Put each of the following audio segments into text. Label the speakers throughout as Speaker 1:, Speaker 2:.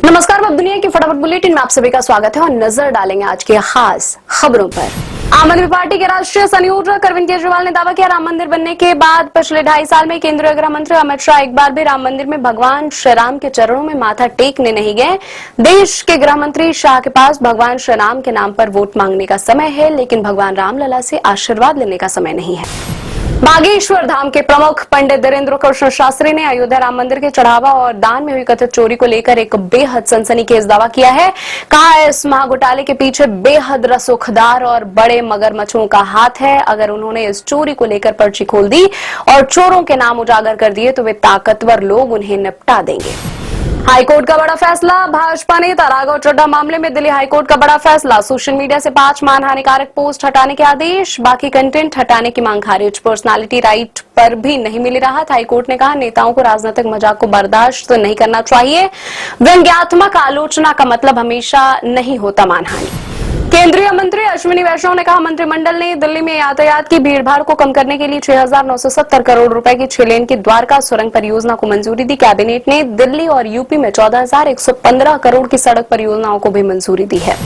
Speaker 1: नमस्कार, अब दुनिया की फटाफट बुलेटिन में आप सभी का स्वागत है और नजर डालेंगे आज की खास खबरों पर। आम आदमी पार्टी के राष्ट्रीय संयोजक अरविंद केजरीवाल ने दावा किया, राम मंदिर बनने के बाद पिछले 2.5 साल में केंद्रीय गृह मंत्री अमित शाह एक बार भी राम मंदिर में भगवान श्री राम के चरणों में माथा टेकने नहीं गए। देश के गृह मंत्री शाह के पास भगवान श्री राम के नाम पर वोट मांगने का समय है, लेकिन भगवान रामलला से आशीर्वाद लेने का समय नहीं है। बागेश्वर धाम के प्रमुख पंडित धीरेन्द्र कृष्ण शास्त्री ने अयोध्या राम मंदिर के चढ़ावा और दान में हुई कथित चोरी को लेकर एक बेहद सनसनीखेज दावा किया है। कहा है, इस महाघोटाले के पीछे बेहद रसूखदार और बड़े मगरमच्छों का हाथ है। अगर उन्होंने इस चोरी को लेकर पर्ची खोल दी और चोरों के नाम उजागर कर दिए तो वे ताकतवर लोग उन्हें निपटा देंगे। हाईकोर्ट का बड़ा फैसला, भाजपा नेता राघव चड्ढा मामले में दिल्ली हाईकोर्ट का बड़ा फैसला। सोशल मीडिया से 5 मानहानिकारक पोस्ट हटाने के आदेश, बाकी कंटेंट हटाने की मांग खारिज। पर्सनालिटी राइट पर भी नहीं मिली राहत। हाईकोर्ट ने कहा, नेताओं को राजनीतिक मजाक को बर्दाश्त नहीं करना चाहिए। व्यंग्यात्मक आलोचना का मतलब हमेशा नहीं होता मानहानि। केंद्रीय मंत्री अश्विनी वैष्णव ने कहा, मंत्रिमंडल ने दिल्ली में यातायात की भीड़भाड़ को कम करने के लिए 6,970 करोड़ रुपए की 6 लेन की द्वारका सुरंग परियोजना को मंजूरी दी। कैबिनेट ने दिल्ली और यूपी में 14,115 करोड़ की सड़क परियोजनाओं को भी मंजूरी दी है।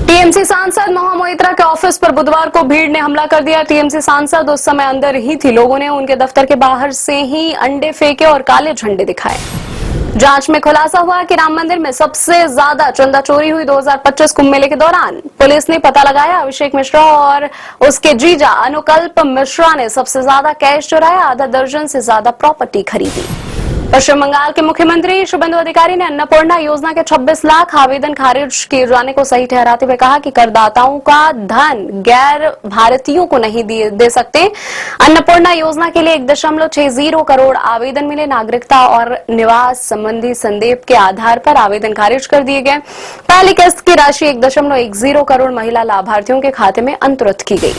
Speaker 1: टीएमसी सांसद महुआ मोइत्रा के ऑफिस पर बुधवार को भीड़ ने हमला कर दिया। टीएमसी सांसद उस समय अंदर ही थी। लोगों ने उनके दफ्तर के बाहर से ही अंडे फेंके और काले झंडे दिखाए। जांच में खुलासा हुआ कि राम मंदिर में सबसे ज्यादा चंदा चोरी हुई 2025 कुंभ मेले के दौरान। पुलिस ने पता लगाया, अभिषेक मिश्रा और उसके जीजा अनुकल्प मिश्रा ने सबसे ज्यादा कैश चुराया, आधा दर्जन से ज्यादा प्रॉपर्टी खरीदी। पश्चिम बंगाल के मुख्यमंत्री शुभेंदु अधिकारी ने अन्नपूर्णा योजना के 26 लाख आवेदन खारिज किए जाने को सही ठहराते हुए कहा कि करदाताओं का धन गैर भारतीयों को नहीं दे सकते। अन्नपूर्णा योजना के लिए 1.60 करोड़ आवेदन मिले। नागरिकता और निवास संबंधी संदेह के आधार पर आवेदन खारिज कर दिए गए। पहली किस्त की राशि 1.10 करोड़ महिला लाभार्थियों के खाते में अंतरित की गई।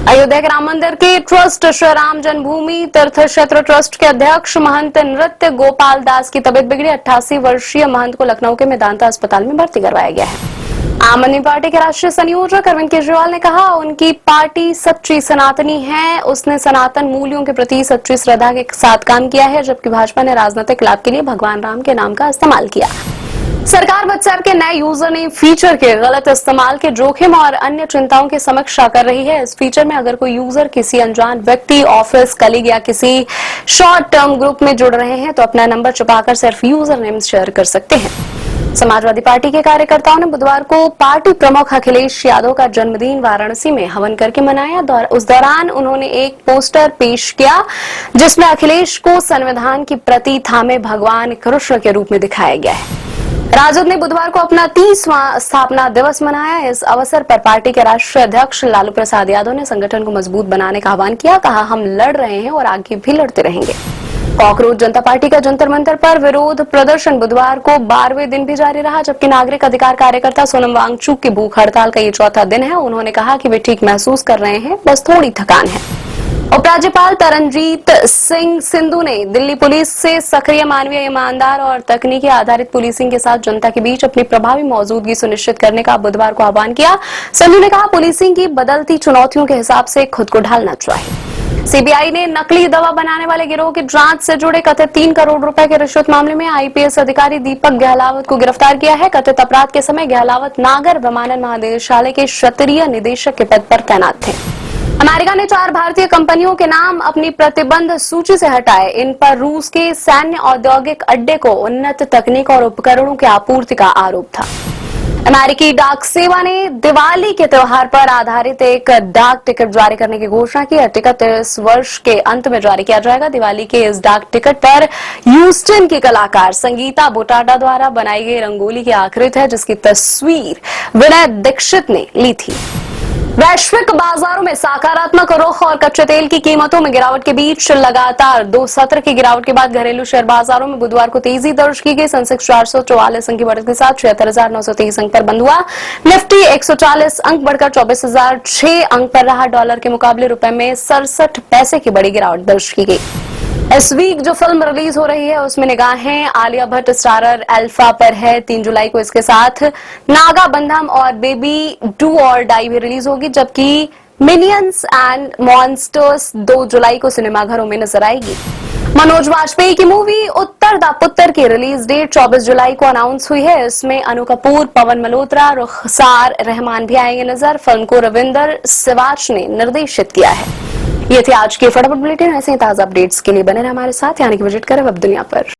Speaker 1: अयोध्या के राम मंदिर के ट्रस्ट श्री राम जन्मभूमि तीर्थ क्षेत्र ट्रस्ट के अध्यक्ष महंत नृत्य गोपाल दास की तबियत बिगड़ी। 88 वर्षीय महंत को लखनऊ के मेदांता अस्पताल में भर्ती करवाया गया है। आम आदमी पार्टी के राष्ट्रीय संयोजक अरविंद केजरीवाल ने कहा, उनकी पार्टी सच्ची सनातनी है। उसने सनातन मूल्यों के प्रति सच्ची श्रद्धा के साथ काम किया है, जबकि भाजपा ने राजनीतिक लाभ के लिए भगवान राम के नाम का इस्तेमाल किया। सरकार व्हाट्सएप के नए यूजर नेम फीचर के गलत इस्तेमाल के जोखिम और अन्य चिंताओं की समीक्षा कर रही है। इस फीचर में अगर कोई यूजर किसी अनजान व्यक्ति, ऑफिस कलीग या किसी शॉर्ट टर्म ग्रुप में जुड़ रहे हैं तो अपना नंबर छुपाकर सिर्फ यूजर नेम शेयर कर सकते हैं। समाजवादी पार्टी के कार्यकर्ताओं ने बुधवार को पार्टी प्रमुख अखिलेश यादव का जन्मदिन वाराणसी में हवन करके मनाया। उस दौरान उन्होंने एक पोस्टर पेश किया जिसमें अखिलेश को संविधान की प्रति थामे भगवान कृष्ण के रूप में दिखाया गया है। राजद ने बुधवार को अपना 30वां स्थापना दिवस मनाया। इस अवसर पर पार्टी के राष्ट्रीय अध्यक्ष लालू प्रसाद यादव ने संगठन को मजबूत बनाने का आह्वान किया। कहा, हम लड़ रहे हैं और आगे भी लड़ते रहेंगे। कॉकरोच जनता पार्टी का जंतर मंतर पर विरोध प्रदर्शन बुधवार को 12वें दिन भी जारी रहा, जबकि नागरिक अधिकार कार्यकर्ता सोनम वांगचुक की भूख हड़ताल का ये चौथा दिन है। उन्होंने कहा कि वे ठीक महसूस कर रहे हैं, बस थोड़ी थकान है। उपराज्यपाल तरनजीत सिंह सिंधु ने दिल्ली पुलिस से सक्रिय, मानवीय, ईमानदार और तकनीकी आधारित पुलिसिंग के साथ जनता के बीच अपनी प्रभावी मौजूदगी सुनिश्चित करने का बुधवार को आह्वान किया। सिंधु ने कहा, पुलिसिंग की बदलती चुनौतियों के हिसाब से खुद को ढालना चाहिए। सीबीआई ने नकली दवा बनाने वाले गिरोह की जांच से जुड़े कथित 3 करोड़ रुपए के रिश्वत मामले में आईपीएस अधिकारी दीपक गहलावत को गिरफ्तार किया है। कथित अपराध के समय गहलावत नागर विमानन महानिदेशालय के क्षेत्रीय निदेशक के पद पर तैनात थे। अमेरिका ने 4 भारतीय कंपनियों के नाम अपनी प्रतिबंध सूची से हटाए। इन पर रूस के सैन्य औद्योगिक अड्डे को उन्नत तकनीक और उपकरणों की आपूर्ति का आरोप था। अमेरिकी डाक सेवा ने दिवाली के त्योहार पर आधारित एक डाक टिकट जारी करने की घोषणा की। यह टिकट इस वर्ष के अंत में जारी किया जाएगा। दिवाली के इस डाक टिकट पर ह्यूस्टन की कलाकार संगीता बोटाडा द्वारा बनाई गई रंगोली की आकृति है, जिसकी तस्वीर विनय दीक्षित ने ली थी। वैश्विक बाजारों में सकारात्मक रुख और कच्चे तेल की कीमतों में गिरावट के बीच लगातार 2 सत्र की गिरावट के बाद घरेलू शेयर बाजारों में बुधवार को तेजी दर्ज की गई। सेंसेक्स 444 अंक की बढ़त के साथ 76,930 अंक पर बंद हुआ। निफ्टी 140 अंक बढ़कर 24,006 अंक पर रहा। डॉलर के मुकाबले रुपए में 67 पैसे की बड़ी गिरावट दर्ज की गई। इस वीक जो फिल्म रिलीज हो रही है उसमें निगाहें आलिया भट्ट स्टारर अल्फा पर है। 3 जुलाई को इसके साथ नागा बंधम और बेबी डू और डाई भी रिलीज होगी, जबकि मिनियंस एंड मॉन्स्टर्स 2 जुलाई को सिनेमाघरों में नजर आएगी। मनोज वाजपेयी की मूवी उत्तर दा पुत्र की रिलीज डेट 24 जुलाई को अनाउंस हुई है। इसमें अनु कपूर, पवन मल्होत्रा, रुखसार रहमान भी आएंगे नजर। फिल्म को रविंदर सिवाच ने निर्देशित किया है। ये थी आज की फटाफट बुलेटिन। ऐसे ही ताजा अपडेट्स के लिए बने रहे हमारे साथ, यानी कि विजिट करें वेब दुनिया पर।